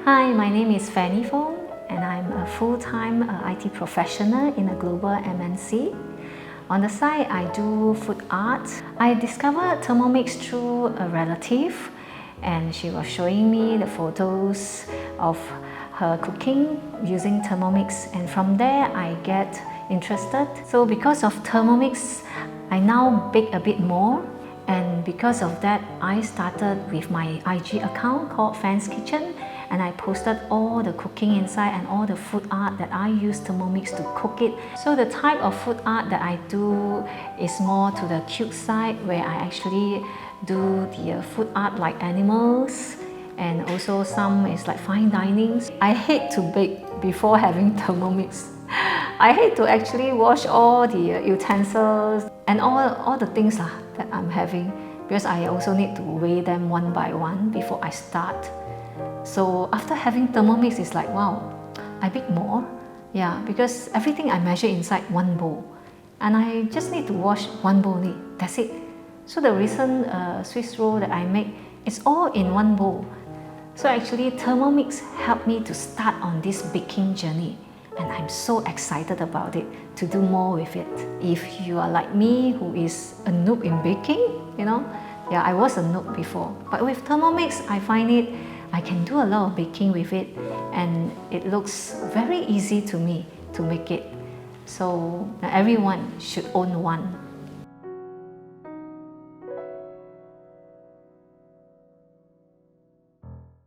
Hi, my name is Fennie Foong, and I'm a full-time IT professional in a global MNC. On the side, I do food art. I discovered Thermomix through a relative, and she was showing me the photos of her cooking using Thermomix, and from there I get interested. So because of Thermomix, I now bake a bit more, and because of that, I started with my IG account called Fan's Kitchen, and I posted all the cooking inside and all the food art that I use Thermomix to cook it. So the type of food art that I do is more to the cute side, where I actually do the food art like animals, and also some is like fine dining. I hate to bake before having Thermomix. I hate to actually wash all the utensils and all the things that I'm having, because I also need to weigh them one by one before I start. So after having Thermomix, it's like, wow, I bake more. Yeah, because everything I measure inside one bowl, and I just need to wash one bowl only. That's it. So the recent Swiss roll that I make, it's all in one bowl. So actually, Thermomix helped me to start on this baking journey, and I'm so excited about it to do more with it. If you are like me, who is a noob in baking, yeah, I was a noob before, but with Thermomix, I find I can do a lot of baking with it, and it looks very easy to me to make it. So everyone should own one.